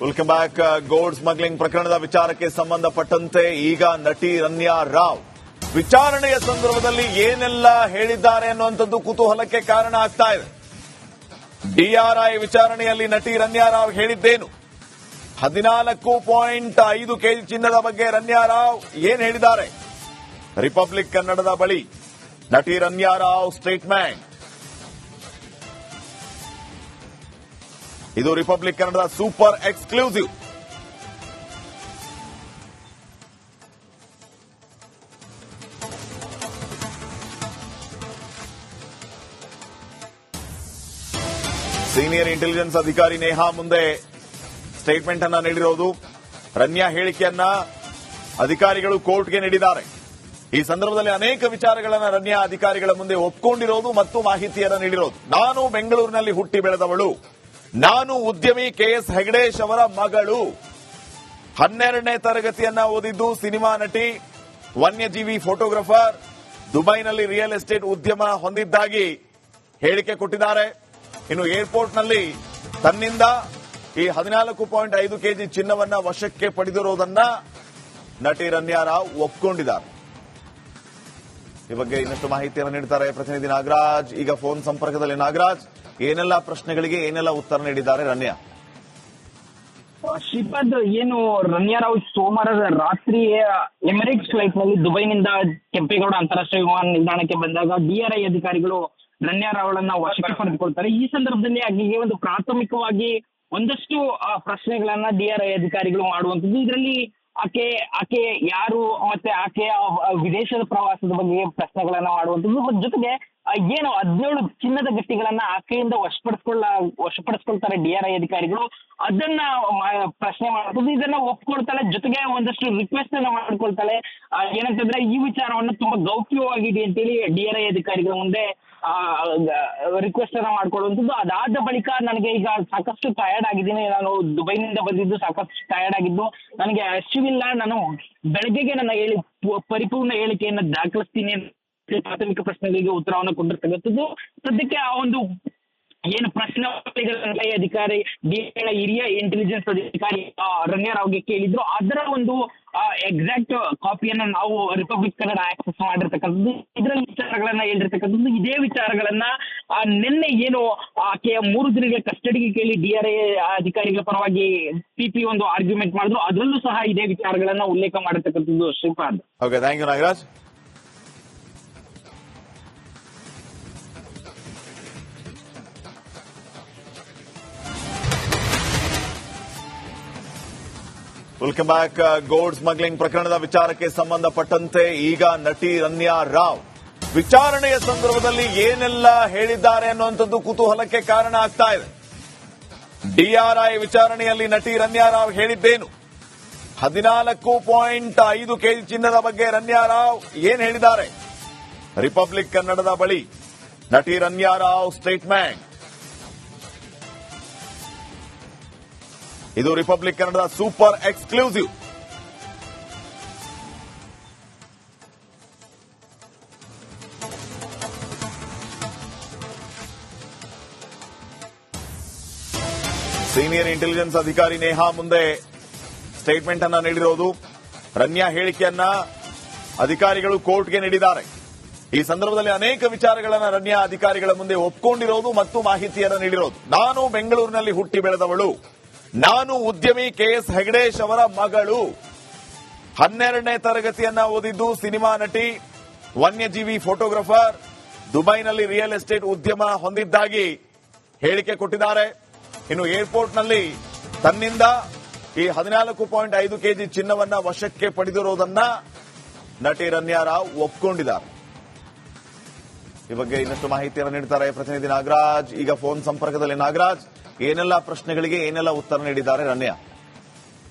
Welcome back. Gold smuggling ಪ್ರಕರಣದ ವಿಚಾರಕ್ಕೆ ಸಂಬಂಧಪಟ್ಟಂತೆ ಈಗ ನಟಿ ರನ್ಯಾ ರಾವ್ ವಿಚಾರಣೆಯ ಸಂದರ್ಭದಲ್ಲಿ ಏನೆಲ್ಲ ಹೇಳಿದ್ದಾರೆ ಅನ್ನುವಂಥದ್ದು ಕುತೂಹಲಕ್ಕೆ ಕಾರಣ ಆಗ್ತಾ ಇದೆ. ಡಿಆರ್ಐ ವಿಚಾರಣೆಯಲ್ಲಿ ನಟಿ ರನ್ಯಾ ರಾವ್ ಹೇಳಿದ್ದೇನು? 14.5 ಕೆಜಿ ಚಿನ್ನದ ಬಗ್ಗೆ ರನ್ಯಾ ರಾವ್ ಏನ್ ಹೇಳಿದ್ದಾರೆ? ರಿಪಬ್ಲಿಕ್ ಕನ್ನಡದ ಬಳಿ ನಟಿ ರನ್ಯಾ ರಾವ್ ಸ್ಟೇಟ್ಮೆಂಟ್. ಇದು ರಿಪಬ್ಲಿಕ್ ಕನ್ನಡದ ಸೂಪರ್ ಎಕ್ಸ್ಕ್ಲೂಸಿವ್. ಸೀನಿಯರ್ ಇಂಟೆಲಿಜೆನ್ಸ್ ಅಧಿಕಾರಿ ನೇಹಾ ಮುಂದೆ ಸ್ಟೇಟ್ಮೆಂಟ್ ಅನ್ನ ನೀಡಿರೋದು. ರನ್ಯಾ ಹೇಳಿಕೆಯನ್ನ ಅಧಿಕಾರಿಗಳು ಕೋರ್ಟ್ಗೆ ನೀಡಿದ್ದಾರೆ. ಈ ಸಂದರ್ಭದಲ್ಲಿ ಅನೇಕ ವಿಚಾರಗಳನ್ನು ರನ್ಯಾ ಅಧಿಕಾರಿಗಳ ಮುಂದೆ ಒಪ್ಪಿಕೊಂಡಿರೋದು ಮತ್ತು ಮಾಹಿತಿಯನ್ನು ನೀಡಿರೋದು. ನಾನು ಬೆಂಗಳೂರಿನಲ್ಲಿ ಹುಟ್ಟಿ ಬೆಳೆದವಳು, ನಾನು ಉದ್ಯಮಿ ಕೆಎಸ್ ಹೆಗಡೇಶ್ ಅವರ ಮಗಳು, 12ನೇ ತರಗತಿಯನ್ನ ಓದಿದ್ದು, ಸಿನಿಮಾ ನಟಿ, ವನ್ಯಜೀವಿ ಫೋಟೋಗ್ರಾಫರ್, ದುಬೈನಲ್ಲಿ ರಿಯಲ್ ಎಸ್ಟೇಟ್ ಉದ್ಯಮ ಹೊಂದಿದ್ದಾಗಿ ಹೇಳಿಕೆ ಕೊಟ್ಟಿದ್ದಾರೆ. ಇನ್ನು ಏರ್ಪೋರ್ಟ್ನಲ್ಲಿ ತನ್ನಿಂದ ಈ 14.5 ಕೆಜಿ ಚಿನ್ನವನ್ನ ವಶಕ್ಕೆ ಪಡೆದಿರುವುದನ್ನ ನಟಿ ರನ್ಯಾ ರಾವ್ ಒಪ್ಪಿಕೊಂಡಿದ್ದಾರೆ. ಈ ಬಗ್ಗೆ ಇನ್ನಷ್ಟು ಮಾಹಿತಿಯನ್ನು ನೀಡುತ್ತಾರೆ ಪ್ರತಿನಿಧಿ ನಾಗರಾಜ್. ಈಗ ಫೋನ್ ಸಂಪರ್ಕದಲ್ಲಿ ನಾಗರಾಜ್, ಏನೆಲ್ಲ ಪ್ರಶ್ನೆಗಳಿಗೆ ಏನೆಲ್ಲ ಉತ್ತರ ನೀಡಿದ್ದಾರೆ ರನ್ಯಾ? ಶ್ರೀಪಾದ್, ಏನು ರನ್ಯಾ ರಾವ್ ಸೋಮವಾರ ರಾತ್ರಿ ಎಮಿರೇಟ್ಸ್ ಫ್ಲೈಟ್ ನಲ್ಲಿ ದುಬೈನಿಂದ ಕೆಂಪೇಗೌಡ ಅಂತಾರಾಷ್ಟ್ರೀಯ ವಿಮಾನ ನಿಲ್ದಾಣಕ್ಕೆ ಬಂದಾಗ ಡಿಆರ್ಐ ಅಧಿಕಾರಿಗಳು ರನ್ಯಾ ರಾವ್ಳನ್ನ ವಶಕ್ಕೆ ಪಡೆದುಕೊಳ್ತಾರೆ. ಈ ಸಂದರ್ಭದಲ್ಲಿ ಆಕೆಗೆ ಒಂದು ಪ್ರಾಥಮಿಕವಾಗಿ ಒಂದಷ್ಟು ಪ್ರಶ್ನೆಗಳನ್ನ ಡಿಆರ್ಐ ಅಧಿಕಾರಿಗಳು ಮಾಡುವಂತದ್ದು. ಇದರಲ್ಲಿ ಆಕೆ ಯಾರು, ಮತ್ತೆ ಆಕೆಯ ವಿದೇಶದ ಪ್ರವಾಸದ ಬಗ್ಗೆ ಪ್ರಶ್ನೆಗಳನ್ನ ಮಾಡುವಂತದ್ದು. ಜೊತೆಗೆ ಏನು 17 ಚಿನ್ನದ ಗಟ್ಟಿಗಳನ್ನ ಆಕೆಯಿಂದ ವಶಪಡಿಸ್ಕೊಳ್ತಾರೆ ಡಿಆರ್ಐ ಅಧಿಕಾರಿಗಳು, ಅದನ್ನ ಪ್ರಶ್ನೆ ಮಾಡುವಂಥದ್ದು. ಇದನ್ನ ಒಪ್ಕೊಳ್ತಾಳೆ, ಜೊತೆಗೆ ಒಂದಷ್ಟು ರಿಕ್ವೆಸ್ಟ್ ಅನ್ನ ಮಾಡ್ಕೊಳ್ತಾಳೆ. ಏನಂತಂದ್ರೆ ಈ ವಿಚಾರವನ್ನ ತುಂಬಾ ಗೌಪ್ಯವಾಗಿದೆ ಅಂತೇಳಿ ಡಿಆರ್ಐ ಅಧಿಕಾರಿಗಳ ಮುಂದೆ ರಿಕ್ವೆಸ್ಟ್ ಅನ್ನ ಮಾಡ್ಕೊಳ್ಳುವಂಥದ್ದು. ಅದಾದ ಬಳಿಕ ನನಗೆ ಈಗ ಸಾಕಷ್ಟು ಟಯರ್ಡ್ ಆಗಿದ್ದೀನಿ, ನಾನು ದುಬೈನಿಂದ ಬಂದಿದ್ದು ಸಾಕಷ್ಟು ಟಯರ್ಡ್ ಆಗಿದ್ದು, ನನಗೆ ಹಸಿವಿಲ್ಲ, ನಾನು ಬೆಳಗ್ಗೆಗೆ ನನ್ನ ಪರಿಪೂರ್ಣ ಹೇಳಿಕೆಯನ್ನು ದಾಖಲಿಸ್ತೀನಿ ಪ್ರಾಥಮಿಕ ಪ್ರಶ್ನೆಗಳಿಗೆ ಉತ್ತರವನ್ನು ಕೊಟ್ಟಿರ್ತಕ್ಕಂಥದ್ದು. ಸದ್ಯಕ್ಕೆ ಆ ಒಂದು ಏನು ಪ್ರಶ್ನೆ ಅಧಿಕಾರಿ ಹಿರಿಯ ಇಂಟೆಲಿಜೆನ್ಸ್ ಅಧಿಕಾರಿ ರನ್ಯಾ ರಾವ್ಗೆ ಕೇಳಿದ್ರು, ಅದರ ಒಂದು ಎಕ್ಸಾಕ್ಟ್ ಕಾಪಿಯನ್ನ ನಾವು ರಿಪಬ್ಲಿಕ್ ಕನ್ನಡ ಆಕ್ಸೆಸ್ ಮಾಡಿರ್ತಕ್ಕಂಥದ್ದು. ಇದರಲ್ಲಿ ವಿಚಾರಗಳನ್ನ ಹೇಳಿರ್ತಕ್ಕಂಥದ್ದು. ಇದೇ ವಿಚಾರಗಳನ್ನ ನಿನ್ನೆ ಏನು ಆಕೆಯ 3 ದಿನಗಳ ಕಸ್ಟಡಿಗೆ ಕೇಳಿ ಡಿಆರ್ಐ ಅಧಿಕಾರಿಗಳ ಪರವಾಗಿ ಪಿಪಿ ಒಂದು ಆರ್ಗ್ಯುಮೆಂಟ್ ಮಾಡಿದ್ರು, ಅದರಲ್ಲೂ ಸಹ ಇದೇ ವಿಚಾರಗಳನ್ನ ಉಲ್ಲೇಖ ಮಾಡಿರ್ತಕ್ಕಂಥದ್ದು. Shripad, okay, thank you Nagaraj. Welcome back. Gold smuggling ಪ್ರಕರಣದ ವಿಚಾರಕ್ಕೆ ಸಂಬಂಧಪಟ್ಟಂತೆ ಈಗ ನಟಿ ರನ್ಯಾ ರಾವ್ ವಿಚಾರಣೆಯ ಸಂದರ್ಭದಲ್ಲಿ ಏನೆಲ್ಲ ಹೇಳಿದ್ದಾರೆ ಅನ್ನುವಂಥದ್ದು ಕುತೂಹಲಕ್ಕೆ ಕಾರಣ ಆಗ್ತಾ ಇದೆ. ಡಿಆರ್ಐ ವಿಚಾರಣೆಯಲ್ಲಿ ನಟಿ ರನ್ಯಾ ರಾವ್ ಹೇಳಿದ್ದೇನು? 14.5 ಕೆಜಿ ಚಿನ್ನದ ಬಗ್ಗೆ ರನ್ಯಾ ರಾವ್ ಏನ್ ಹೇಳಿದ್ದಾರೆ? ರಿಪಬ್ಲಿಕ್ ಕನ್ನಡದ ಬಳಿ ನಟಿ ರನ್ಯಾ ರಾವ್ ಸ್ಟೇಟ್ಮೆಂಟ್. ಇದು ರಿಪಬ್ಲಿಕ್ ಕನ್ನಡದ ಸೂಪರ್ ಎಕ್ಸ್ಕ್ಲೂಸಿವ್. ಸೀನಿಯರ್ ಇಂಟೆಲಿಜೆನ್ಸ್ ಅಧಿಕಾರಿ ನೇಹಾ ಮುಂದೆ ಸ್ಟೇಟ್ಮೆಂಟ್ ಅನ್ನ ನೀಡಿರೋದು. ರನ್ಯಾ ಹೇಳಿಕೆಯನ್ನ ಅಧಿಕಾರಿಗಳು ಕೋರ್ಟ್ಗೆ ನೀಡಿದ್ದಾರೆ. ಈ ಸಂದರ್ಭದಲ್ಲಿ ಅನೇಕ ವಿಚಾರಗಳನ್ನ ರನ್ಯಾ ಅಧಿಕಾರಿಗಳ ಮುಂದೆ ಒಪ್ಪಿಕೊಂಡಿರೋದು ಮತ್ತು ಮಾಹಿತಿಯನ್ನು ನೀಡಿರೋದು. ನಾನು ಬೆಂಗಳೂರಿನಲ್ಲಿ ಹುಟ್ಟಿ ಬೆಳೆದವಳು, ನಾನು ಉದ್ಯಮಿ ಕೆಎಸ್ ಹೆಗಡೇಶ್ ಅವರ ಮಗಳು, 12ನೇ ತರಗತಿಯನ್ನ ಓದಿದ್ದು, ಸಿನಿಮಾ ನಟಿ, ವನ್ಯಜೀವಿ ಫೋಟೋಗ್ರಾಫರ್, ದುಬೈನಲ್ಲಿ ರಿಯಲ್ ಎಸ್ಟೇಟ್ ಉದ್ಯಮ ಹೊಂದಿದ್ದಾಗಿ ಹೇಳಿಕೆ ಕೊಟ್ಟಿದ್ದಾರೆ. ಇನ್ನು ಏರ್ಪೋರ್ಟ್ನಲ್ಲಿ ತನ್ನಿಂದ ಈ 14.5 ಕೆಜಿ ಚಿನ್ನವನ್ನ ವಶಕ್ಕೆ ಪಡೆದಿರುವುದನ್ನ ನಟಿ ರನ್ಯಾ ರಾವ್ ಒಪ್ಪಿಕೊಂಡಿದ್ದಾರೆ. ಈ ಬಗ್ಗೆ ಇನ್ನಷ್ಟು ಮಾಹಿತಿಯನ್ನು ನೀಡುತ್ತಾರೆ ಪ್ರತಿನಿಧಿ ನಾಗರಾಜ್. ಈಗ ಫೋನ್ ಸಂಪರ್ಕದಲ್ಲಿ ನಾಗರಾಜ್, ಏನೆಲ್ಲ ಪ್ರಶ್ನೆಗಳಿಗೆ ಏನೆಲ್ಲ ಉತ್ತರ ನೀಡಿದ್ದಾರೆ ರನ್ಯಾ?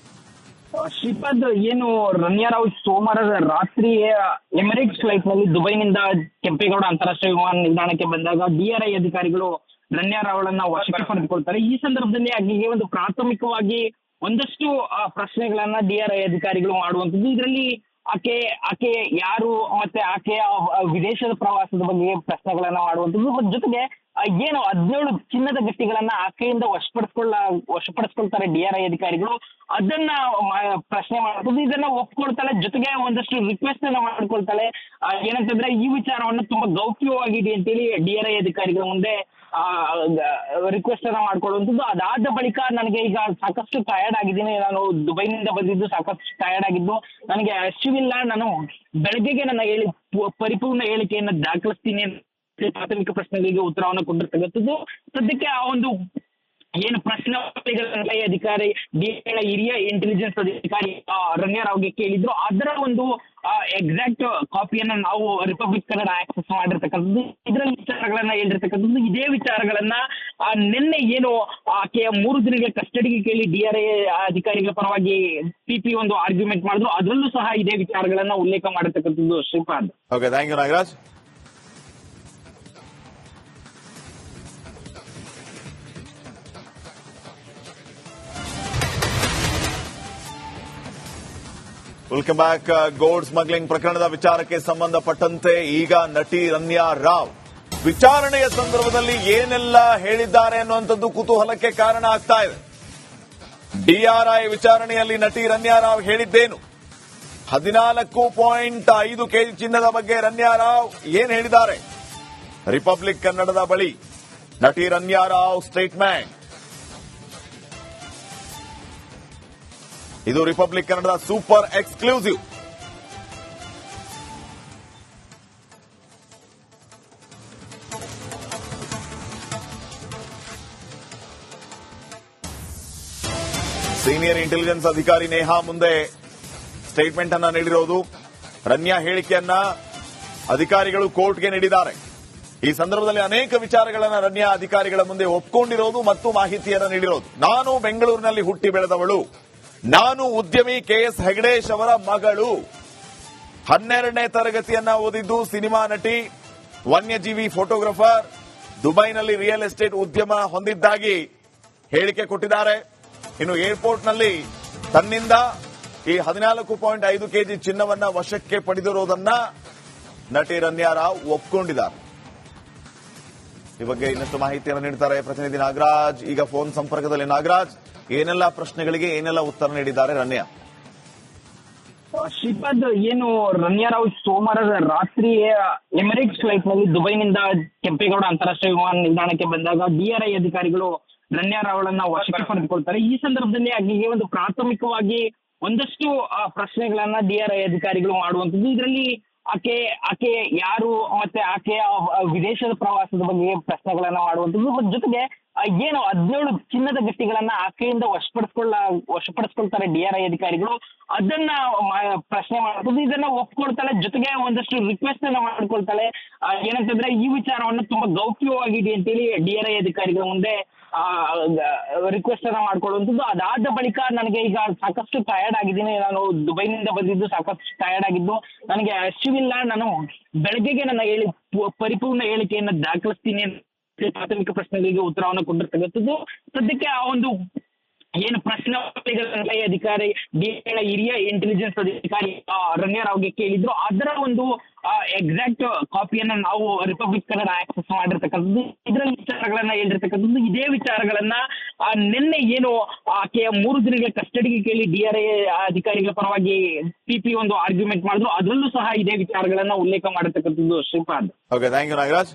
ಶ್ರೀಪಾದ್, ಏನು ರನ್ಯಾ ರಾವ್ ಸೋಮವಾರ ರಾತ್ರಿ ಎಮಿರೇಟ್ಸ್ ಫ್ಲೈಟ್ ನಲ್ಲಿ ದುಬೈನಿಂದ ಕೆಂಪೇಗೌಡ ಅಂತಾರಾಷ್ಟ್ರೀಯ ವಿಮಾನ ನಿಲ್ದಾಣಕ್ಕೆ ಬಂದಾಗ ಡಿಆರ್ಐ ಅಧಿಕಾರಿಗಳು ರನ್ಯಾ ರಾವ್ಳನ್ನ ವಶಕ್ಕೆ ಪಡೆದುಕೊಳ್ತಾರೆ. ಈ ಸಂದರ್ಭದಲ್ಲಿ ಆಕೆಗೆ ಒಂದು ಪ್ರಾಥಮಿಕವಾಗಿ ಒಂದಷ್ಟು ಪ್ರಶ್ನೆಗಳನ್ನ ಡಿಆರ್ಐ ಅಧಿಕಾರಿಗಳು ಮಾಡುವಂತದ್ದು. ಇದರಲ್ಲಿ ಆಕೆ ಯಾರು, ಮತ್ತೆ ಆಕೆಯ ವಿದೇಶದ ಪ್ರವಾಸದ ಬಗ್ಗೆ ಪ್ರಶ್ನೆಗಳನ್ನ ಮಾಡುವಂತದ್ದು. ಜೊತೆಗೆ ಏನು 17 ಚಿನ್ನದ ಗಟ್ಟಿಗಳನ್ನ ಆಕೆಯಿಂದ ವಶಪಡಿಸ್ಕೊಳ್ತಾರೆ DRI ಅಧಿಕಾರಿಗಳು. ಅದನ್ನ ಪ್ರಶ್ನೆ ಮಾಡೋದು, ಇದನ್ನ ಒಪ್ಕೊಳ್ತಾಳೆ, ಜೊತೆಗೆ ಒಂದಷ್ಟು ರಿಕ್ವೆಸ್ಟ್ ಅನ್ನ ಮಾಡ್ಕೊಳ್ತಾಳೆ. ಏನಂತಂದ್ರೆ ಈ ವಿಚಾರವನ್ನು ತುಂಬಾ ಗೌಪ್ಯವಾಗಿದೆ ಅಂತೇಳಿ DRI ಅಧಿಕಾರಿಗಳ ಮುಂದೆ ರಿಕ್ವೆಸ್ಟ್ ಅನ್ನ ಮಾಡ್ಕೊಳ್ಳುವಂಥದ್ದು. ಅದಾದ ಬಳಿಕ ನನಗೆ ಈಗ ಸಾಕಷ್ಟು ಟಯರ್ಡ್ ಆಗಿದ್ದೀನಿ, ನಾನು ದುಬೈನಿಂದ ಬಂದಿದ್ದು ಸಾಕಷ್ಟು ಟಯರ್ಡ್ ಆಗಿದ್ದು, ನನಗೆ ಹಸಿವಿಲ್ಲ, ನಾನು ಬೆಳಗ್ಗೆಗೆ ನನ್ನ ಪರಿಪೂರ್ಣ ಹೇಳಿಕೆಯನ್ನು ದಾಖಲಿಸ್ತೀನಿ ಪ್ರಾಥಮಿಕ ಪ್ರಶ್ನೆಗಳಿಗೆ ಉತ್ತರವನ್ನು ಕೊಟ್ಟಿರ್ತಕ್ಕಂಥದ್ದು. ಸದ್ಯಕ್ಕೆ ಆ ಒಂದು ಏನು ಪ್ರಶ್ನೆ ಅಧಿಕಾರಿ ಹಿರಿಯ ಇಂಟೆಲಿಜೆನ್ಸ್ ಅಧಿಕಾರಿ ರಮ್ಯಾ ರಾವ್ಗೆ ಕೇಳಿದ್ರು, ಅದರ ಒಂದು ಎಕ್ಸಾಕ್ಟ್ ಕಾಪಿಯನ್ನ ನಾವು ರಿಪಬ್ಲಿಕ್ ಕನ್ನಡ ಆಕ್ಸೆಸ್ ಮಾಡಿರ್ತಕ್ಕಂಥದ್ದು. ಇದರಲ್ಲಿ ವಿಚಾರಗಳನ್ನ ಹೇಳಿರ್ತಕ್ಕಂಥದ್ದು, ಇದೇ ವಿಚಾರಗಳನ್ನ ನಿನ್ನೆ ಏನು ಆಕೆಯ 3 ದಿನಗಳ ಕಸ್ಟಡಿಗೆ ಕೇಳಿ DRI ಅಧಿಕಾರಿಗಳ ಪರವಾಗಿ PP ಒಂದು ಆರ್ಗ್ಯುಮೆಂಟ್ ಮಾಡಿದ್ರು, ಅದರಲ್ಲೂ ಸಹ ಇದೇ ವಿಚಾರಗಳನ್ನ ಉಲ್ಲೇಖ ಮಾಡಿರ್ತಕ್ಕಂಥದ್ದು. Shripad. Okay, thank you Nagaraj. Welcome back. Gold smuggling ಪ್ರಕರಣದ ವಿಚಾರಕ್ಕೆ ಸಂಬಂಧಪಟ್ಟಂತೆ ಈಗ ನಟಿ ರಮ್ಯಾ ರಾವ್ ವಿಚಾರಣೆಯ ಸಂದರ್ಭದಲ್ಲಿ ಏನೆಲ್ಲ ಹೇಳಿದ್ದಾರೆ ಅನ್ನುವಂಥದ್ದು ಕುತೂಹಲಕ್ಕೆ ಕಾರಣ ಆಗ್ತಾ ಇದೆ. DRI ವಿಚಾರಣೆಯಲ್ಲಿ ನಟಿ ರಮ್ಯಾ ರಾವ್ ಹೇಳಿದ್ದೇನು? 14.5 kg ಚಿನ್ನದ ಬಗ್ಗೆ ರಮ್ಯಾ ರಾವ್ ಏನ್ ಹೇಳಿದ್ದಾರೆ? ರಿಪಬ್ಲಿಕ್ ಕನ್ನಡದ ಬಳಿ ನಟಿ ರಮ್ಯಾ ರಾವ್ ಸ್ಟೇಟ್ಮೆಂಟ್. ಇದು ರಿಪಬ್ಲಿಕ್ ಕನ್ನಡದ ಸೂಪರ್ ಎಕ್ಸ್ಕ್ಲೂಸಿವ್. ಸೀನಿಯರ್ ಇಂಟೆಲಿಜೆನ್ಸ್ ಅಧಿಕಾರಿ ನೇಹಾ ಮುಂದೆ ಸ್ಟೇಟ್ಮೆಂಟ್ ಅನ್ನ ನೀಡಿರೋದು. ರಮ್ಯಾ ಹೇಳಿಕೆಯನ್ನ ಅಧಿಕಾರಿಗಳು ಕೋರ್ಟ್ಗೆ ನೀಡಿದ್ದಾರೆ. ಈ ಸಂದರ್ಭದಲ್ಲಿ ಅನೇಕ ವಿಚಾರಗಳನ್ನ ರಮ್ಯಾ ಅಧಿಕಾರಿಗಳ ಮುಂದೆ ಒಪ್ಕೊಂಡಿರೋದು ಮತ್ತು ಮಾಹಿತಿಯನ್ನ ನೀಡಿರೋದು. ನಾನು ಬೆಂಗಳೂರಿನಲ್ಲಿ ಹುಟ್ಟಿ ಬೆಳೆದವಳು, ನಾನು ಉದ್ಯಮಿ KS ಹೆಗಡೇಶ್ ಅವರ ಮಗಳು, 12ನೇ ತರಗತಿಯನ್ನ ಓದಿದ್ದು, ಸಿನಿಮಾ ನಟಿ, ವನ್ಯಜೀವಿ ಫೋಟೋಗ್ರಾಫರ್, ದುಬೈನಲ್ಲಿ ರಿಯಲ್ ಎಸ್ಟೇಟ್ ಉದ್ಯಮ ಹೊಂದಿದ್ದಾಗಿ ಹೇಳಿಕೆ ಕೊಟ್ಟಿದ್ದಾರೆ. ಇನ್ನು ಏರ್ಪೋರ್ಟ್ನಲ್ಲಿ ತನ್ನಿಂದ ಈ 14.5 kg ಚಿನ್ನವನ್ನ ವಶಕ್ಕೆ ಪಡೆದಿರುವುದನ್ನ ನಟಿ ರಮ್ಯಾ ರಾವ್ ಒಪ್ಕೊಂಡಿದ್ದಾರೆ. ಈ ಬಗ್ಗೆ ಇನ್ನಷ್ಟು ಮಾಹಿತಿಯನ್ನು ನೀಡುತ್ತಾರೆ ಪ್ರತಿನಿಧಿ ನಾಗರಾಜ್. ಈಗ ಫೋನ್ ಸಂಪರ್ಕದಲ್ಲಿ ನಾಗರಾಜ್, ಏನೆಲ್ಲ ಪ್ರಶ್ನೆಗಳಿಗೆ ಏನೆಲ್ಲ ಉತ್ತರ ನೀಡಿದ್ದಾರೆ ರಮ್ಯಾ? ಶ್ರೀಪಾದ್, ಏನು ರಮ್ಯಾ ರಾವ್ ಸೋಮವಾರ ರಾತ್ರಿ ಎಮಿರೇಟ್ಸ್ ಫ್ಲೈಟ್ ನಲ್ಲಿ ದುಬೈನಿಂದ ಕೆಂಪೇಗೌಡ ಅಂತಾರಾಷ್ಟ್ರೀಯ ವಿಮಾನ ನಿಲ್ದಾಣಕ್ಕೆ ಬಂದಾಗ DRI ಅಧಿಕಾರಿಗಳು ರಮ್ಯಾ ರಾವ್ಳನ್ನ ವಶಕ್ಕೆ ಪಡೆದುಕೊಳ್ತಾರೆ. ಈ ಸಂದರ್ಭದಲ್ಲಿ ಆಕೆಗೆ ಒಂದು ಪ್ರಾಥಮಿಕವಾಗಿ ಒಂದಷ್ಟು ಪ್ರಶ್ನೆಗಳನ್ನ DRI ಅಧಿಕಾರಿಗಳು ಮಾಡುವಂಥದ್ದು. ಇದರಲ್ಲಿ ಆಕೆ ಯಾರು, ಮತ್ತೆ ಆಕೆಯ ವಿದೇಶದ ಪ್ರವಾಸದ ಬಗ್ಗೆ ಪ್ರಶ್ನೆಗಳನ್ನ ಮಾಡುವಂಥದ್ದು. ಜೊತೆಗೆ ಏನು 17 ಚಿನ್ನದ ಗಟ್ಟಿಗಳನ್ನ ಆಕೆಯಿಂದ ವಶಪಡಿಸ್ಕೊಳ್ತಾರೆ DRI ಅಧಿಕಾರಿಗಳು, ಅದನ್ನ ಪ್ರಶ್ನೆ ಮಾಡೋದು, ಇದನ್ನ ಒಪ್ಕೊಳ್ತಾಳೆ, ಜೊತೆಗೆ ಒಂದಷ್ಟು ರಿಕ್ವೆಸ್ಟ್ ಅನ್ನ ಮಾಡ್ಕೊಳ್ತಾಳೆ. ಏನಂತಂದ್ರೆ ಈ ವಿಚಾರವನ್ನು ತುಂಬಾ ಗೌಪ್ಯವಾಗಿದೆ ಅಂತೇಳಿ DRI ಅಧಿಕಾರಿಗಳ ಮುಂದೆ ರಿಕ್ವೆಸ್ಟ್ ಅನ್ನ ಮಾಡ್ಕೊಳ್ಳುವಂಥದ್ದು. ಅದಾದ ಬಳಿಕ ನನಗೆ ಈಗ ಸಾಕಷ್ಟು ಟಯರ್ಡ್ ಆಗಿದ್ದೀನಿ, ನಾನು ದುಬೈನಿಂದ ಬಂದಿದ್ದು ಸಾಕಷ್ಟು ಟಯರ್ಡ್ ಆಗಿದ್ದು, ನನಗೆ ಹಸಿವಿಲ್ಲ, ನಾನು ಬೆಳಗ್ಗೆಗೆ ನನ್ನ ಪರಿಪೂರ್ಣ ಹೇಳಿಕೆಯನ್ನು ದಾಖಲಿಸ್ತೀನಿ ಪ್ರಾಥಮಿಕ ಪ್ರಶ್ನೆಗಳಿಗೆ ಉತ್ತರವನ್ನು ಕೊಟ್ಟಿರ್ತಕ್ಕಂಥದ್ದು. ಸದ್ಯಕ್ಕೆ ಆ ಒಂದು ಏನು ಪ್ರಶ್ನೆ ಅಧಿಕಾರಿ ಹಿರಿಯ ಇಂಟೆಲಿಜೆನ್ಸ್ ಅಧಿಕಾರಿ ರಮ್ಯಾ ರಾವ್ಗೆ ಕೇಳಿದ್ರು, ಅದರ ಒಂದು ಎಕ್ಸಾಕ್ಟ್ ಕಾಪಿಯನ್ನ ನಾವು ರಿಪಬ್ಲಿಕ್ ಕನ್ನಡ ಆಕ್ಸೆಸ್ ಮಾಡಿರ್ತಕ್ಕಂಥದ್ದು. ಇದರಲ್ಲಿ ವಿಚಾರಗಳನ್ನ ಹೇಳಿರ್ತಕ್ಕಂಥದ್ದು, ಇದೇ ವಿಚಾರಗಳನ್ನ ನಿನ್ನೆ ಏನು ಆಕೆಯ 3 ದಿನಗಳ ಕಸ್ಟಡಿಗೆ ಕೇಳಿ DRI ಅಧಿಕಾರಿಗಳ ಪರವಾಗಿ PP ಒಂದು ಆರ್ಗ್ಯುಮೆಂಟ್ ಮಾಡಿದ್ರು, ಅದರಲ್ಲೂ ಸಹ ಇದೇ ವಿಚಾರಗಳನ್ನ ಉಲ್ಲೇಖ ಮಾಡಿರ್ತಕ್ಕಂಥದ್ದು. Shripad. Okay, thank you Nagaraj.